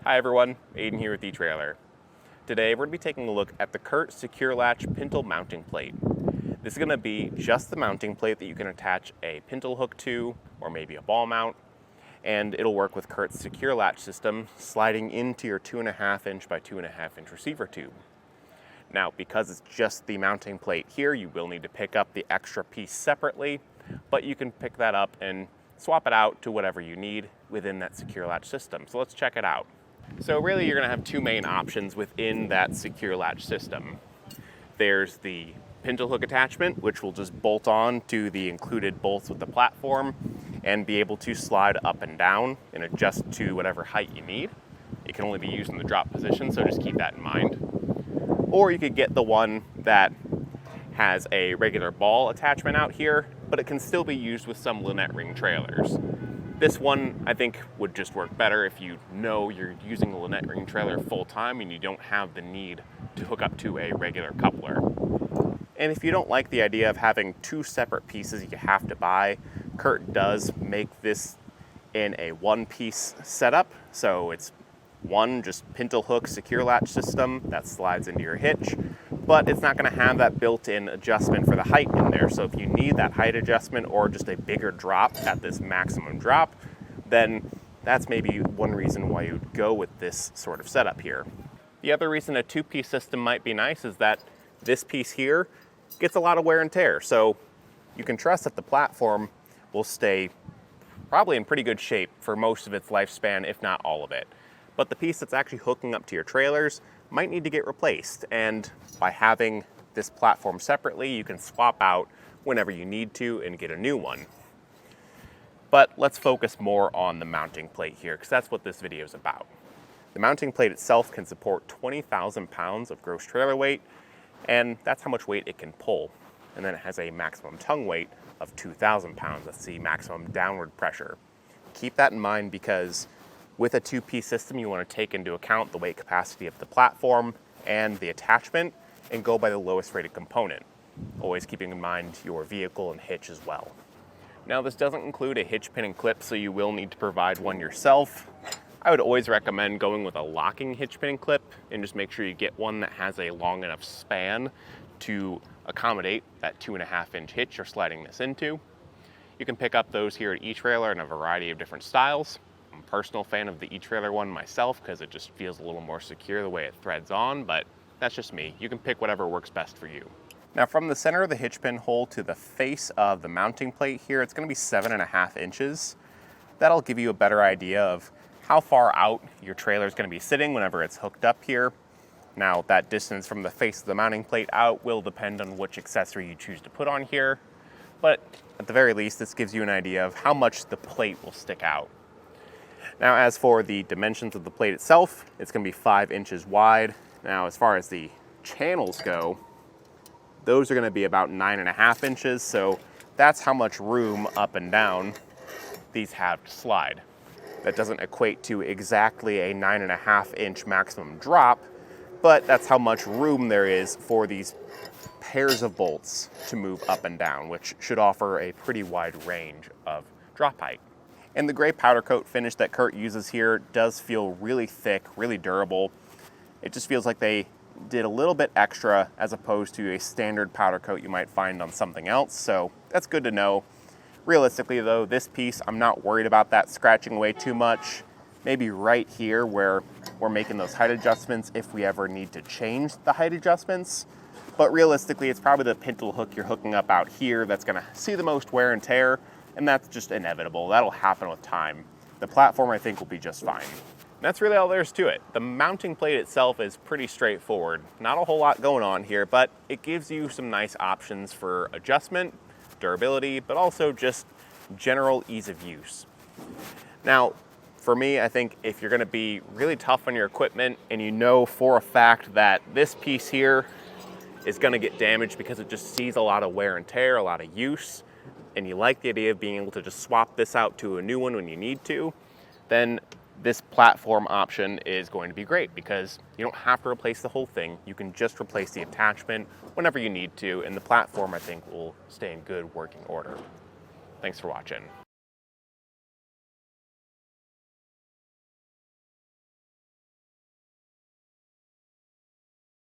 Hi everyone, Aiden here with etrailer. Today we're going to be taking a look at the CURT SecureLatch Pintle mounting plate. This is going to be just the mounting plate that you can attach a pintle hook to, or maybe a ball mount, and it'll work with CURT's SecureLatch system sliding into your 2.5 inch by 2.5 inch receiver tube. Now, because it's just the mounting plate here, you will need to pick up the extra piece separately, but you can pick that up and swap it out to whatever you need within that SecureLatch system. So let's check it out. So really you're going to have two main options within that SecureLatch system. There's the pintle hook attachment, which will just bolt on to the included bolts with the platform and be able to slide up and down and adjust to whatever height you need. It can only be used in the drop position, so just keep that in mind. Or you could get the one that has a regular ball attachment out here, but it can still be used with some lunette ring trailers. This one, I think, would just work better if you know you're using a lunette ring trailer full time and you don't have the need to hook up to a regular coupler. And if you don't like the idea of having two separate pieces you have to buy, CURT does make this in a one-piece setup. So it's one just pintle hook SecureLatch system that slides into your hitch, but it's not going to have that built-in adjustment for the height in there. So if you need that height adjustment or just a bigger drop at this maximum drop, then that's maybe one reason why you'd go with this sort of setup here. The other reason a two-piece system might be nice is that this piece here gets a lot of wear and tear. So you can trust that the platform will stay probably in pretty good shape for most of its lifespan, if not all of it. But the piece that's actually hooking up to your trailers might need to get replaced. And by having this platform separately, you can swap out whenever you need to and get a new one. But let's focus more on the mounting plate here, because that's what this video is about. The mounting plate itself can support 20,000 pounds of gross trailer weight, and that's how much weight it can pull. And then it has a maximum tongue weight of 2,000 pounds. That's the maximum downward pressure. Keep that in mind, because with a two-piece system, you want to take into account the weight capacity of the platform and the attachment and go by the lowest rated component, always keeping in mind your vehicle and hitch as well. Now, this doesn't include a hitch pin and clip, so you will need to provide one yourself. I would always recommend going with a locking hitch pin and clip and just make sure you get one that has a long enough span to accommodate that 2.5 inch hitch you're sliding this into. You can pick up those here at etrailer in a variety of different styles. I'm a personal fan of the etrailer one myself because it just feels a little more secure the way it threads on, but that's just me. You can pick whatever works best for you. Now, from the center of the hitch pin hole to the face of the mounting plate here, it's going to be 7.5 inches. That'll give you a better idea of how far out your trailer is going to be sitting whenever it's hooked up here. Now, that distance from the face of the mounting plate out will depend on which accessory you choose to put on here, but at the very least, this gives you an idea of how much the plate will stick out. Now, as for the dimensions of the plate itself, it's going to be 5 inches wide. Now, as far as the channels go, those are going to be about 9.5 inches, so that's how much room up and down these have to slide. That doesn't equate to exactly a 9.5 inch maximum drop, but that's how much room there is for these pairs of bolts to move up and down, which should offer a pretty wide range of drop height. And the gray powder coat finish that CURT uses here does feel really thick, really durable. It just feels like they did a little bit extra as opposed to a standard powder coat you might find on something else, so that's good to know. Realistically though, this piece, I'm not worried about that scratching away too much. Maybe right here where we're making those height adjustments if we ever need to change the height adjustments. But realistically, it's probably the pintle hook you're hooking up out here that's gonna see the most wear and tear, and that's just inevitable. That'll happen with time. The platform, I think, will be just fine. And that's really all there is to it. The mounting plate itself is pretty straightforward. Not a whole lot going on here, but it gives you some nice options for adjustment, durability, but also just general ease of use. Now, for me, I think if you're gonna be really tough on your equipment and you know for a fact that this piece here is gonna get damaged because it just sees a lot of wear and tear, a lot of use, and you like the idea of being able to just swap this out to a new one when you need to, then this platform option is going to be great because you don't have to replace the whole thing. You can just replace the attachment whenever you need to, and the platform, I think, will stay in good working order. Thanks for watching.